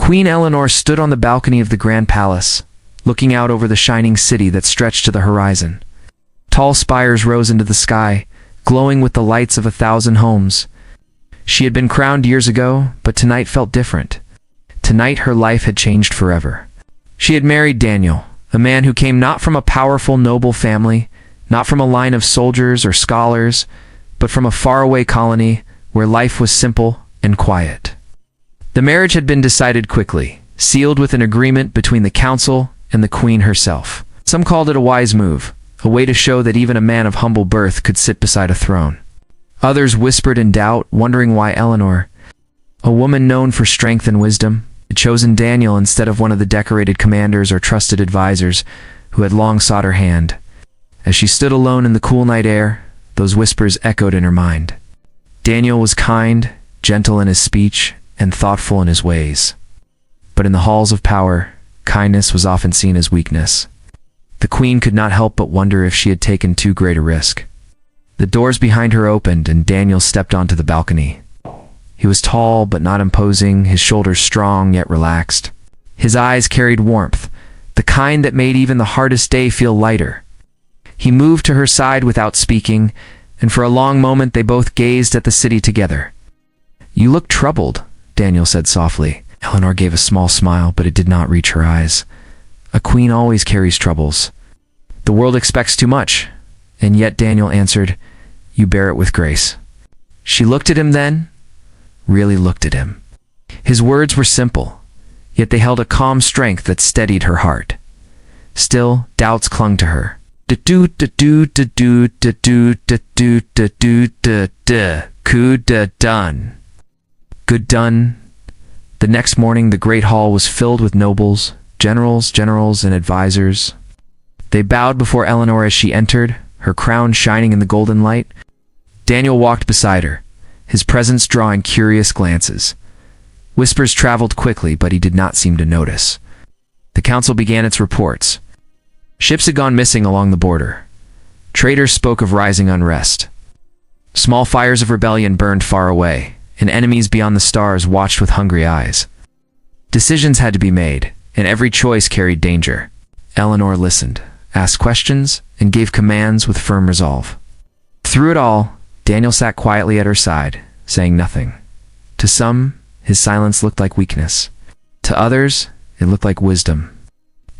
Queen Eleanor stood on the balcony of the grand palace, looking out over the shining city that stretched to the horizon. Tall spires rose into the sky, glowing with the lights of 1,000 homes. She had been crowned years ago, but tonight felt different. Tonight her life had changed forever. She had married Daniel, a man who came not from a powerful noble family, not from a line of soldiers or scholars, but from a faraway colony where life was simple and quiet. The marriage had been decided quickly, sealed with an agreement between the council and the queen herself. Some called it a wise move, a way to show that even a man of humble birth could sit beside a throne. Others whispered in doubt, wondering why Eleanor, a woman known for strength and wisdom, had chosen Daniel instead of one of the decorated commanders or trusted advisors who had long sought her hand. As she stood alone in the cool night air, those whispers echoed in her mind. Daniel was kind, gentle in his speech, and thoughtful in his ways. But in the halls of power, kindness was often seen as weakness. The queen could not help but wonder if she had taken too great a risk. The doors behind her opened and Daniel stepped onto the balcony. He was tall but not imposing, his shoulders strong yet relaxed. His eyes carried warmth, the kind that made even the hardest day feel lighter. He moved to her side without speaking, and for a long moment they both gazed at the city together. "You look troubled," Daniel said softly. Eleanor gave a small smile, but it did not reach her eyes. A queen always carries troubles. The world expects too much, and yet Daniel answered, "You bear it with grace." She looked at him then, really looked at him. His words were simple, yet they held a calm strength that steadied her heart. Still, doubts clung to her. Done. Good done. The next morning the great hall was filled with nobles, generals, and advisors. They bowed before Eleanor as she entered, her crown shining in the golden light. Daniel walked beside her, his presence drawing curious glances. Whispers traveled quickly, but he did not seem to notice. The council began its reports. Ships had gone missing along the border. Traders spoke of rising unrest. Small fires of rebellion burned far away, and enemies beyond the stars watched with hungry eyes. Decisions had to be made, and every choice carried danger. Eleanor listened, asked questions, and gave commands with firm resolve. Through it all, Daniel sat quietly at her side, saying nothing. To some, his silence looked like weakness. To others, it looked like wisdom.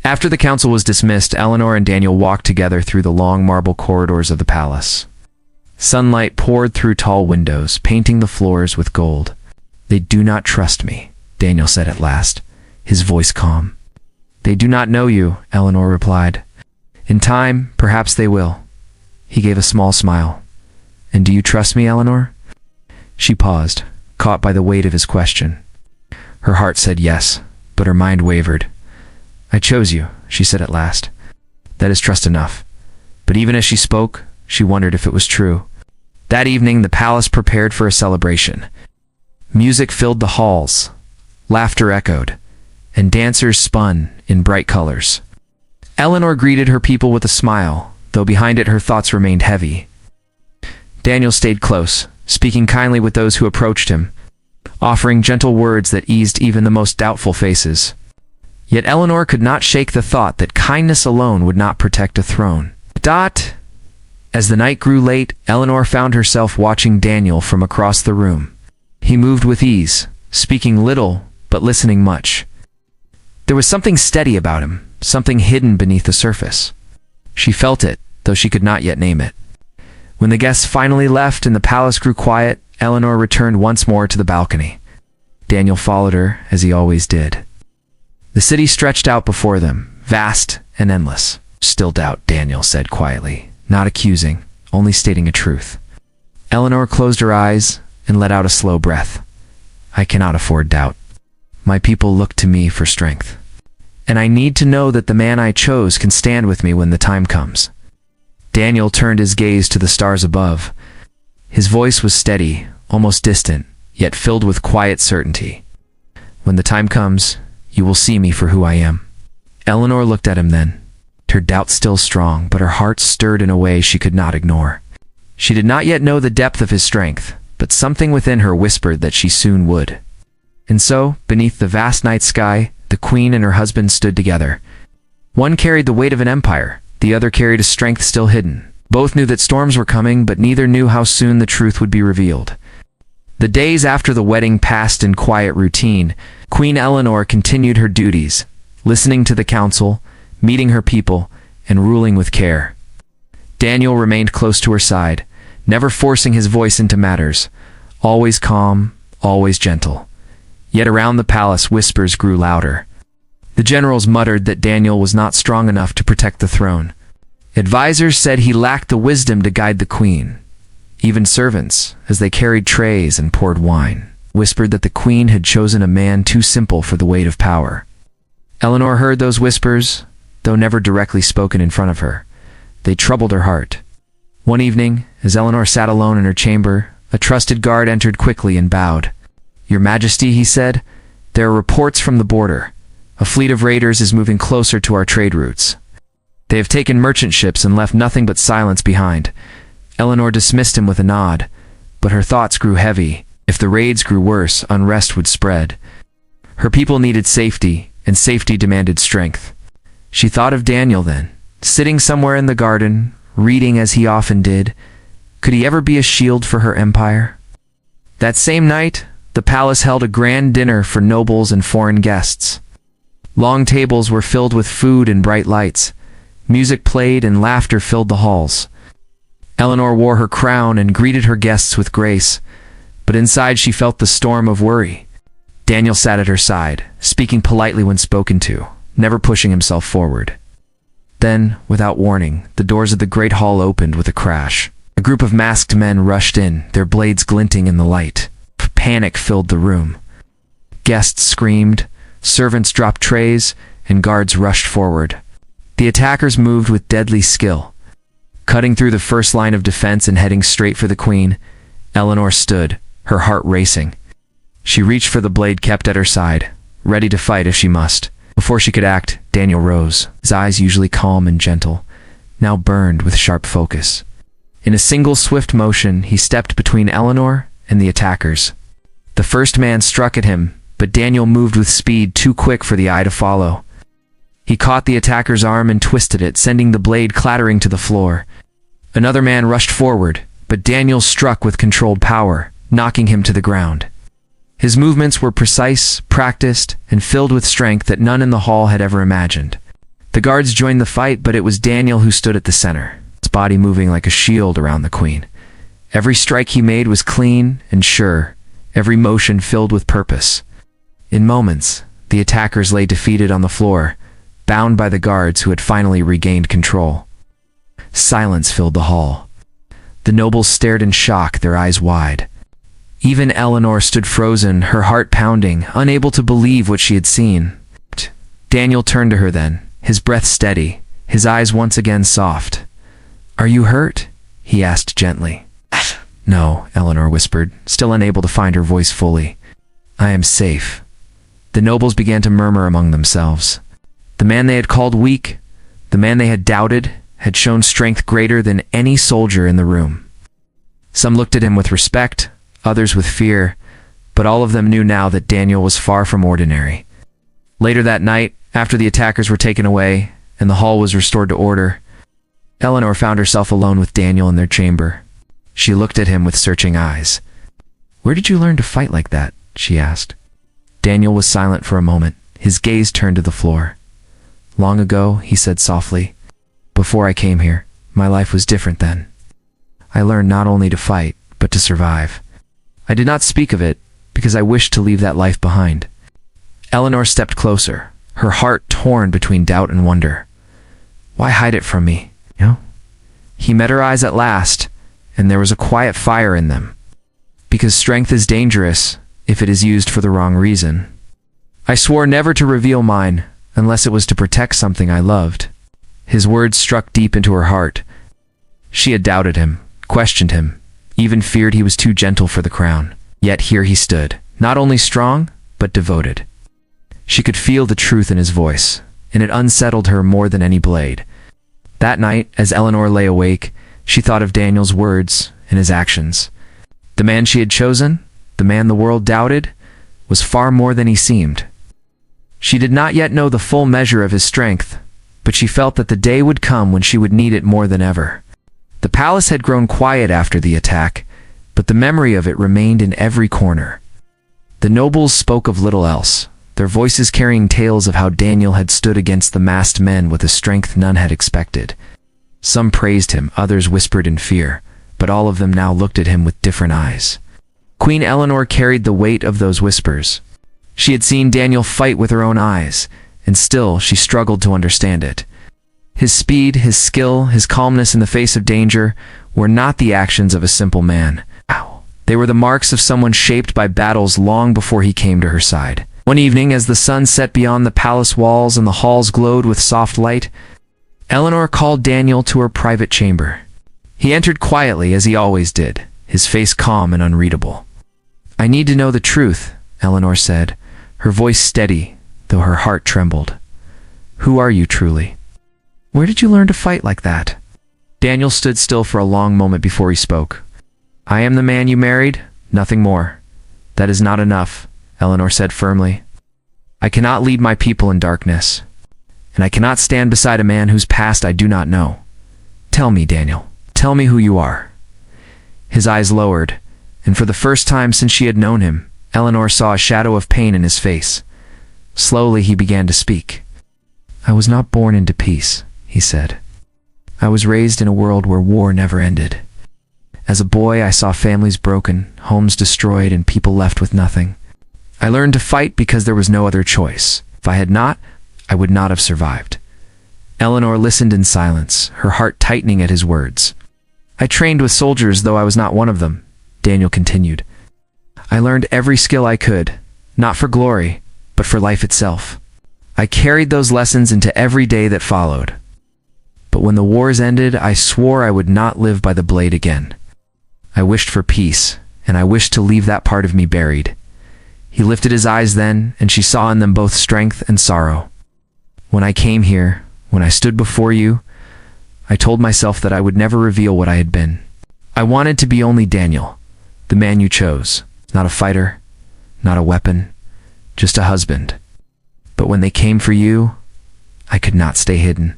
After the council was dismissed, Eleanor and Daniel walked together through the long marble corridors of the palace. Sunlight poured through tall windows, painting the floors with gold. "They do not trust me," Daniel said at last, his voice calm. "They do not know you," Eleanor replied. "In time, perhaps they will." He gave a small smile. "And do you trust me, Eleanor?" She paused, caught by the weight of his question. Her heart said yes, but her mind wavered. "I chose you," she said at last. "That is trust enough." But even as she spoke, she wondered if it was true. That evening, the palace prepared for a celebration. Music filled the halls, laughter echoed, and dancers spun in bright colors. Eleanor greeted her people with a smile, though behind it her thoughts remained heavy. Daniel stayed close, speaking kindly with those who approached him, offering gentle words that eased even the most doubtful faces. Yet Eleanor could not shake the thought that kindness alone would not protect a throne. As the night grew late, Eleanor found herself watching Daniel from across the room. He moved with ease, speaking little, but listening much. There was something steady about him, something hidden beneath the surface. She felt it, though she could not yet name it. When the guests finally left and the palace grew quiet, Eleanor returned once more to the balcony. Daniel followed her, as he always did. The city stretched out before them, vast and endless. "Still doubt," Daniel said quietly, not accusing, only stating a truth. Eleanor closed her eyes and let out a slow breath. "I cannot afford doubt. My people look to me for strength. And I need to know that the man I chose can stand with me when the time comes." Daniel turned his gaze to the stars above. His voice was steady, almost distant, yet filled with quiet certainty. "When the time comes, you will see me for who I am." Eleanor looked at him then, her doubt still strong, but her heart stirred in a way she could not ignore. She did not yet know the depth of his strength, but something within her whispered that she soon would. And so, beneath the vast night sky, the queen and her husband stood together. One carried the weight of an empire, the other carried a strength still hidden. Both knew that storms were coming, but neither knew how soon the truth would be revealed. The days after the wedding passed in quiet routine. Queen Eleanor continued her duties, listening to the council, meeting her people, and ruling with care. Daniel remained close to her side, never forcing his voice into matters, always calm, always gentle. Yet around the palace whispers grew louder. The generals muttered that Daniel was not strong enough to protect the throne. Advisors said he lacked the wisdom to guide the queen. Even servants, as they carried trays and poured wine, whispered that the queen had chosen a man too simple for the weight of power. Eleanor heard those whispers, though never directly spoken in front of her. They troubled her heart. One evening, as Eleanor sat alone in her chamber, a trusted guard entered quickly and bowed. "Your Majesty," he said, "there are reports from the border. A fleet of raiders is moving closer to our trade routes. They have taken merchant ships and left nothing but silence behind." Eleanor dismissed him with a nod, but her thoughts grew heavy. If the raids grew worse, unrest would spread. Her people needed safety, and safety demanded strength. She thought of Daniel then, sitting somewhere in the garden, reading as he often did. Could he ever be a shield for her empire? That same night, the palace held a grand dinner for nobles and foreign guests. Long tables were filled with food and bright lights. Music played and laughter filled the halls. Eleanor wore her crown and greeted her guests with grace, but inside she felt the storm of worry. Daniel sat at her side, speaking politely when spoken to, never pushing himself forward. Then, without warning, the doors of the great hall opened with a crash. A group of masked men rushed in, their blades glinting in the light. Panic filled the room. Guests screamed, servants dropped trays, and guards rushed forward. The attackers moved with deadly skill. Cutting through the first line of defense and heading straight for the queen, Eleanor stood, her heart racing. She reached for the blade kept at her side, ready to fight if she must. Before she could act, Daniel rose, his eyes usually calm and gentle, now burned with sharp focus. In a single swift motion, he stepped between Eleanor and the attackers. The first man struck at him, but Daniel moved with speed too quick for the eye to follow. He caught the attacker's arm and twisted it, sending the blade clattering to the floor. Another man rushed forward, but Daniel struck with controlled power, knocking him to the ground. His movements were precise, practiced, and filled with strength that none in the hall had ever imagined. The guards joined the fight, but it was Daniel who stood at the center, his body moving like a shield around the queen. Every strike he made was clean and sure, every motion filled with purpose. In moments, the attackers lay defeated on the floor, bound by the guards who had finally regained control. Silence filled the hall. The nobles stared in shock, their eyes wide. Even Eleanor stood frozen, her heart pounding, unable to believe what she had seen. Daniel turned to her then, his breath steady, his eyes once again soft. "Are you hurt?" he asked gently. "No," Eleanor whispered, still unable to find her voice fully. "I am safe." The nobles began to murmur among themselves. The man they had called weak, the man they had doubted, had shown strength greater than any soldier in the room. Some looked at him with respect, others with fear, but all of them knew now that Daniel was far from ordinary. Later that night, after the attackers were taken away and the hall was restored to order, Eleanor found herself alone with Daniel in their chamber. She looked at him with searching eyes. "Where did you learn to fight like that?" she asked. Daniel was silent for a moment, his gaze turned to the floor. "Long ago," he said softly, "before I came here, my life was different then. I learned not only to fight, but to survive. I did not speak of it, because I wished to leave that life behind." Eleanor stepped closer, her heart torn between doubt and wonder. "Why hide it from me, you know?" He met her eyes at last, and there was a quiet fire in them. "Because strength is dangerous, if it is used for the wrong reason. I swore never to reveal mine, unless it was to protect something I loved." His words struck deep into her heart. She had doubted him, questioned him, even feared he was too gentle for the crown. Yet here he stood, not only strong, but devoted. She could feel the truth in his voice, and it unsettled her more than any blade. That night, as Eleanor lay awake, she thought of Daniel's words and his actions. The man she had chosen, the man the world doubted, was far more than he seemed. She did not yet know the full measure of his strength, but she felt that the day would come when she would need it more than ever. The palace had grown quiet after the attack, but the memory of it remained in every corner. The nobles spoke of little else, their voices carrying tales of how Daniel had stood against the masked men with a strength none had expected. Some praised him, others whispered in fear, but all of them now looked at him with different eyes. Queen Eleanor carried the weight of those whispers. She had seen Daniel fight with her own eyes, and still she struggled to understand it. His speed, his skill, his calmness in the face of danger were not the actions of a simple man. They were the marks of someone shaped by battles long before he came to her side. One evening, as the sun set beyond the palace walls and the halls glowed with soft light, Eleanor called Daniel to her private chamber. He entered quietly, as he always did, his face calm and unreadable. "I need to know the truth," Eleanor said, her voice steady, though her heart trembled. "Who are you truly? Where did you learn to fight like that?" Daniel stood still for a long moment before he spoke. "I am the man you married, nothing more. That is not enough," Eleanor said firmly. "I cannot lead my people in darkness, and I cannot stand beside a man whose past I do not know. Tell me, Daniel, tell me who you are." His eyes lowered, and for the first time since she had known him, Eleanor saw a shadow of pain in his face. Slowly he began to speak. "I was not born into peace," he said. "I was raised in a world where war never ended. As a boy, I saw families broken, homes destroyed, and people left with nothing. I learned to fight because there was no other choice. If I had not, I would not have survived." Eleanor listened in silence, her heart tightening at his words. "I trained with soldiers, though I was not one of them," Daniel continued. "I learned every skill I could, not for glory, but for life itself. I carried those lessons into every day that followed. But when the wars ended, I swore I would not live by the blade again. I wished for peace, and I wished to leave that part of me buried." He lifted his eyes then, and she saw in them both strength and sorrow. "When I came here, when I stood before you, I told myself that I would never reveal what I had been. I wanted to be only Daniel, the man you chose, not a fighter, not a weapon, just a husband. But when they came for you, I could not stay hidden.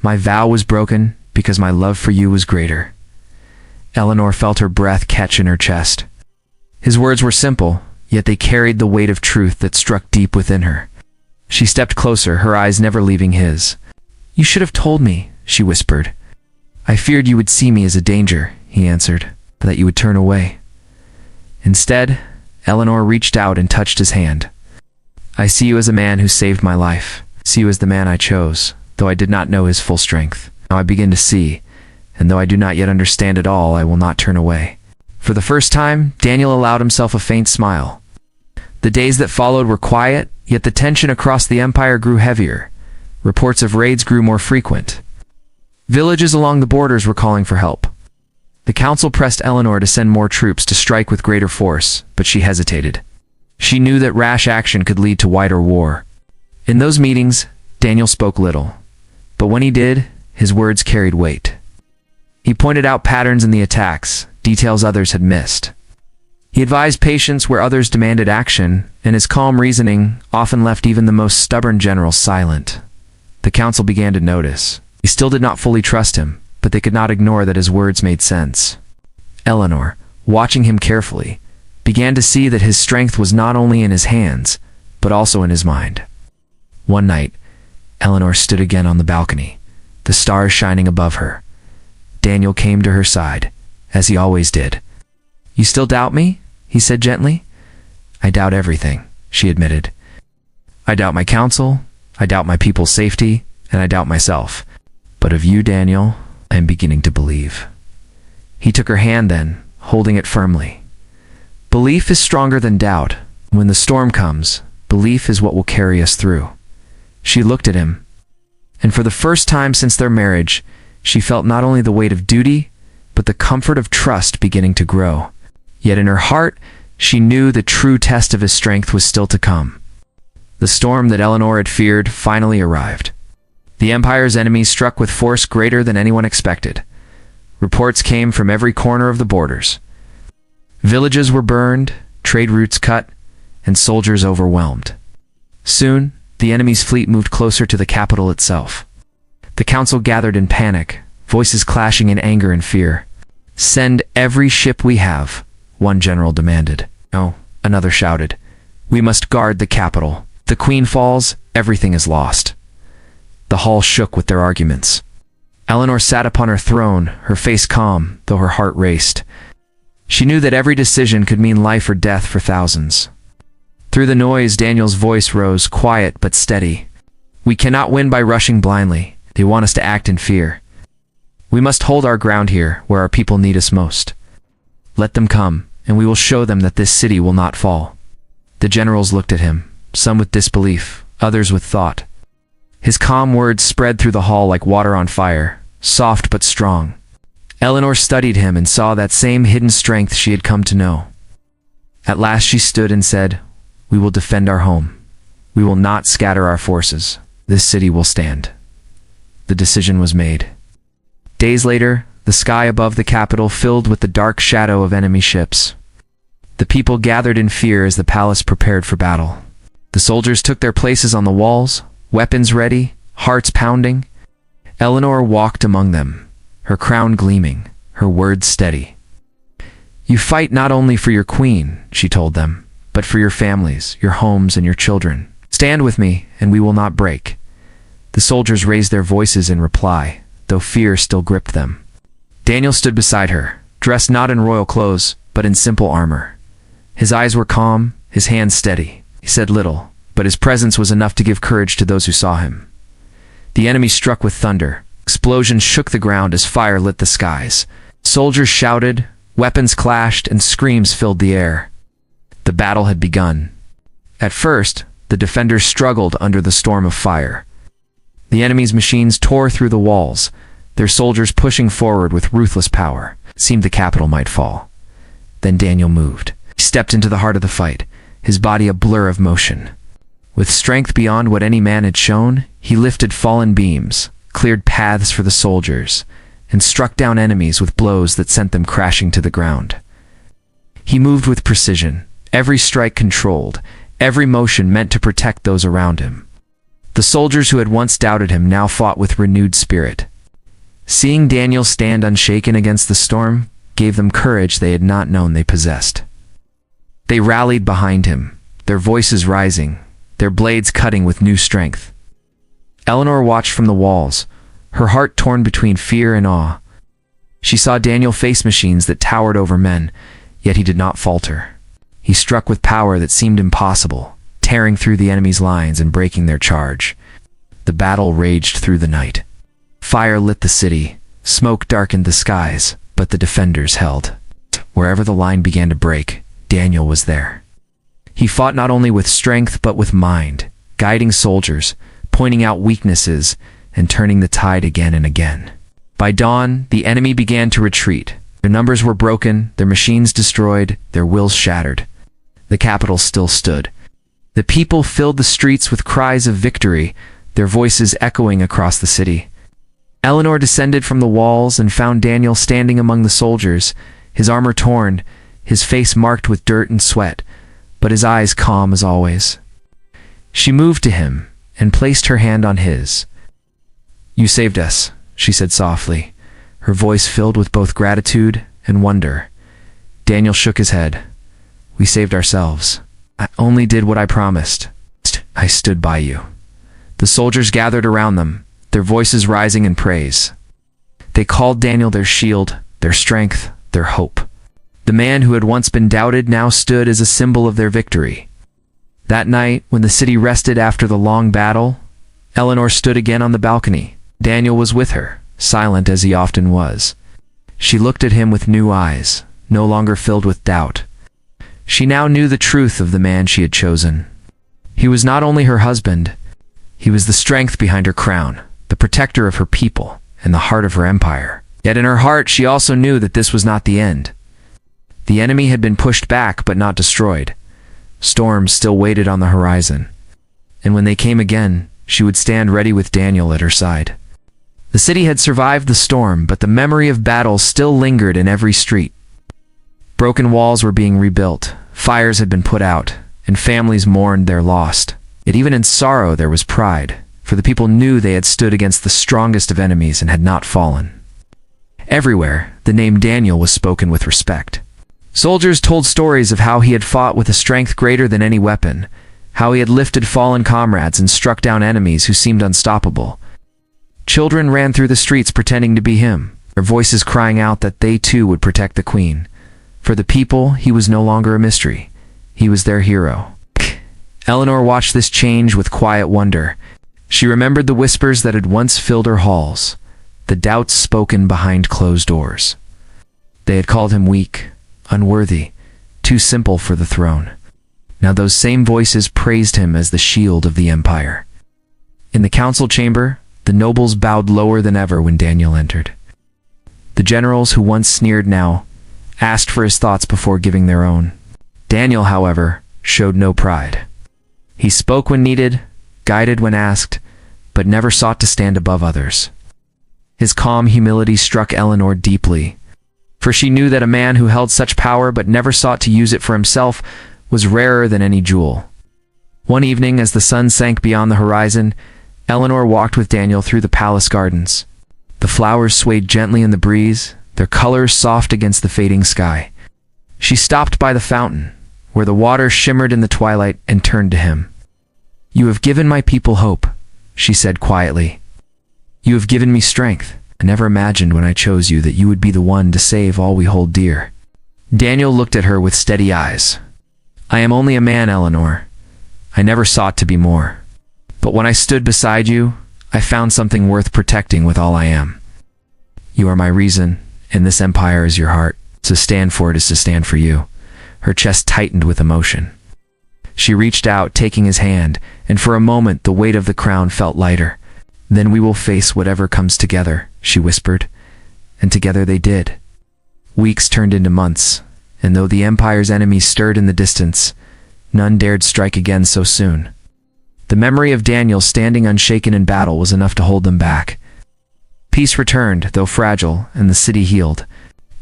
My vow was broken because my love for you was greater." Eleanor felt her breath catch in her chest. His words were simple, yet they carried the weight of truth that struck deep within her. She stepped closer, her eyes never leaving his. "You should have told me," she whispered. "I feared you would see me as a danger," he answered, "that you would turn away." Instead, Eleanor reached out and touched his hand. "I see you as a man who saved my life. I see you as the man I chose, though I did not know his full strength. Now I begin to see, and though I do not yet understand it all, I will not turn away." For the first time, Daniel allowed himself a faint smile. The days that followed were quiet, yet the tension across the empire grew heavier. Reports of raids grew more frequent. Villages along the borders were calling for help. The council pressed Eleanor to send more troops to strike with greater force, but she hesitated. She knew that rash action could lead to wider war. In those meetings, Daniel spoke little, but when he did, his words carried weight. He pointed out patterns in the attacks, details others had missed. He advised patience where others demanded action, and his calm reasoning often left even the most stubborn generals silent. The council began to notice. They still did not fully trust him, but they could not ignore that his words made sense. Eleanor, watching him carefully, began to see that his strength was not only in his hands, but also in his mind. One night, Eleanor stood again on the balcony, the stars shining above her. Daniel came to her side, as he always did. "You still doubt me?" he said gently. "I doubt everything," she admitted. "I doubt my counsel, I doubt my people's safety, and I doubt myself. But of you, Daniel, I am beginning to believe." He took her hand then, holding it firmly. Belief is stronger than doubt. When the storm comes, belief is what will carry us through. She looked at him, and for the first time since their marriage, she felt not only the weight of duty, but the comfort of trust beginning to grow. Yet in her heart, she knew the true test of his strength was still to come. The storm that Eleanor had feared finally arrived. The Empire's enemies struck with force greater than anyone expected. Reports came from every corner of the borders. Villages were burned, trade routes cut, and soldiers overwhelmed. Soon, the enemy's fleet moved closer to the capital itself. The council gathered in panic, voices clashing in anger and fear. "Send every ship we have," one general demanded. "No," another shouted. "We must guard the capital. The queen falls, everything is lost." The hall shook with their arguments. Eleanor sat upon her throne, her face calm, though her heart raced. She knew that every decision could mean life or death for thousands. Through the noise, Daniel's voice rose, quiet but steady. "We cannot win by rushing blindly. They want us to act in fear. We must hold our ground here, where our people need us most. Let them come, and we will show them that this city will not fall." The generals looked at him, some with disbelief, others with thought. His calm words spread through the hall like water on fire, soft but strong. Eleanor studied him and saw that same hidden strength she had come to know. At last she stood and said, "We will defend our home. We will not scatter our forces. This city will stand." The decision was made. Days later, the sky above the capital filled with the dark shadow of enemy ships. The people gathered in fear as the palace prepared for battle. The soldiers took their places on the walls, weapons ready, hearts pounding. Eleanor walked among them, her crown gleaming, her words steady. "You fight not only for your queen," she told them, "but for your families, your homes, and your children. Stand with me, and we will not break." The soldiers raised their voices in reply, though fear still gripped them. Daniel stood beside her, dressed not in royal clothes, but in simple armor. His eyes were calm, his hands steady. He said little, but his presence was enough to give courage to those who saw him. The enemy struck with thunder. Explosions shook the ground as fire lit the skies. Soldiers shouted, weapons clashed, and screams filled the air. The battle had begun. At first, the defenders struggled under the storm of fire. The enemy's machines tore through the walls, their soldiers pushing forward with ruthless power. It seemed the capital might fall. Then Daniel moved. He stepped into the heart of the fight, his body a blur of motion. With strength beyond what any man had shown, he lifted fallen beams, cleared paths for the soldiers, and struck down enemies with blows that sent them crashing to the ground. He moved with precision, every strike controlled, every motion meant to protect those around him. The soldiers who had once doubted him now fought with renewed spirit. Seeing Daniel stand unshaken against the storm gave them courage they had not known they possessed. They rallied behind him, their voices rising, their blades cutting with new strength. Eleanor watched from the walls, her heart torn between fear and awe. She saw Daniel face machines that towered over men, yet he did not falter. He struck with power that seemed impossible, tearing through the enemy's lines and breaking their charge. The battle raged through the night. Fire lit the city, smoke darkened the skies, but the defenders held. Wherever the line began to break, Daniel was there. He fought not only with strength but with mind, guiding soldiers, pointing out weaknesses, and turning the tide again and again. By dawn, the enemy began to retreat. Their numbers were broken, their machines destroyed, their wills shattered. The capital still stood. The people filled the streets with cries of victory, their voices echoing across the city. Eleanor descended from the walls and found Daniel standing among the soldiers, his armor torn, his face marked with dirt and sweat, but his eyes calm as always. She moved to him and placed her hand on his. "You saved us," she said softly, her voice filled with both gratitude and wonder. Daniel shook his head. "We saved ourselves. I only did what I promised. I stood by you." The soldiers gathered around them, their voices rising in praise. They called Daniel their shield, their strength, their hope. The man who had once been doubted now stood as a symbol of their victory. That night, when the city rested after the long battle, Eleanor stood again on the balcony. Daniel was with her, silent as he often was. She looked at him with new eyes, no longer filled with doubt. She now knew the truth of the man she had chosen. He was not only her husband, he was the strength behind her crown, the protector of her people, and the heart of her empire. Yet in her heart she also knew that this was not the end. The enemy had been pushed back but not destroyed. Storms still waited on the horizon. And when they came again, she would stand ready with Daniel at her side. The city had survived the storm, but the memory of battle still lingered in every street. Broken walls were being rebuilt, fires had been put out, and families mourned their lost. Yet even in sorrow there was pride, for the people knew they had stood against the strongest of enemies and had not fallen. Everywhere, the name Daniel was spoken with respect. Soldiers told stories of how he had fought with a strength greater than any weapon, how he had lifted fallen comrades and struck down enemies who seemed unstoppable. Children ran through the streets pretending to be him, their voices crying out that they too would protect the queen. For the people, he was no longer a mystery. He was their hero. Eleanor watched this change with quiet wonder. She remembered the whispers that had once filled her halls, the doubts spoken behind closed doors. They had called him weak, unworthy, too simple for the throne. Now those same voices praised him as the shield of the empire. In the council chamber, the nobles bowed lower than ever when Daniel entered. The generals who once sneered now asked for his thoughts before giving their own. Daniel, however, showed no pride. He spoke when needed, guided when asked, but never sought to stand above others. His calm humility struck Eleanor deeply, for she knew that a man who held such power but never sought to use it for himself was rarer than any jewel. One evening, as the sun sank beyond the horizon, Eleanor walked with Daniel through the palace gardens. The flowers swayed gently in the breeze, their colors soft against the fading sky. She stopped by the fountain, where the water shimmered in the twilight, and turned to him. "You have given my people hope," she said quietly. "You have given me strength. I never imagined when I chose you that you would be the one to save all we hold dear." Daniel looked at her with steady eyes. "I am only a man, Eleanor. I never sought to be more. But when I stood beside you, I found something worth protecting with all I am. You are my reason, and this empire is your heart. To stand for it is to stand for you." Her chest tightened with emotion. She reached out, taking his hand, and for a moment the weight of the crown felt lighter. "Then we will face whatever comes together," she whispered. And together they did. Weeks turned into months, and though the empire's enemies stirred in the distance, none dared strike again so soon. The memory of Daniel standing unshaken in battle was enough to hold them back. Peace returned, though fragile, and the city healed.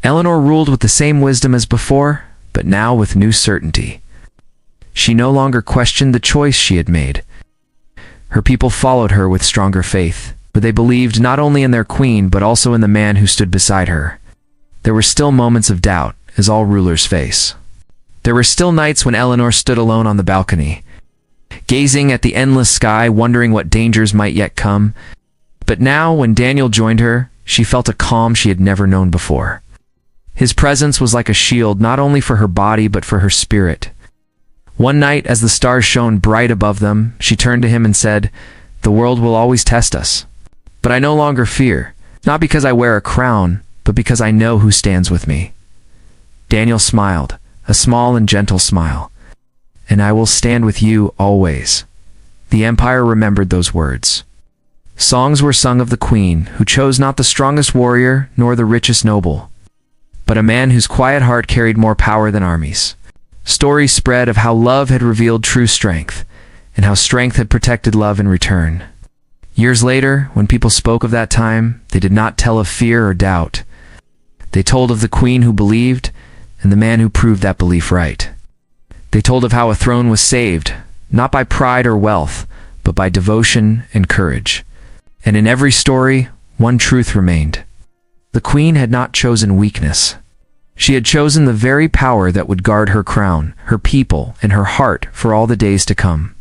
Eleanor ruled with the same wisdom as before, but now with new certainty. She no longer questioned the choice she had made. Her people followed her with stronger faith, for they believed not only in their queen but also in the man who stood beside her. There were still moments of doubt, as all rulers face. There were still nights when Eleanor stood alone on the balcony, gazing at the endless sky, wondering what dangers might yet come. But now, when Daniel joined her, she felt a calm she had never known before. His presence was like a shield not only for her body but for her spirit. One night, as the stars shone bright above them, she turned to him and said, "The world will always test us. But I no longer fear, not because I wear a crown, but because I know who stands with me." Daniel smiled, a small and gentle smile. "And I will stand with you always." The empire remembered those words. Songs were sung of the queen, who chose not the strongest warrior nor the richest noble, but a man whose quiet heart carried more power than armies. Stories spread of how love had revealed true strength, and how strength had protected love in return. Years later, when people spoke of that time, they did not tell of fear or doubt. They told of the queen who believed, and the man who proved that belief right. They told of how a throne was saved, not by pride or wealth, but by devotion and courage. And in every story, one truth remained. The queen had not chosen weakness. She had chosen the very power that would guard her crown, her people, and her heart for all the days to come.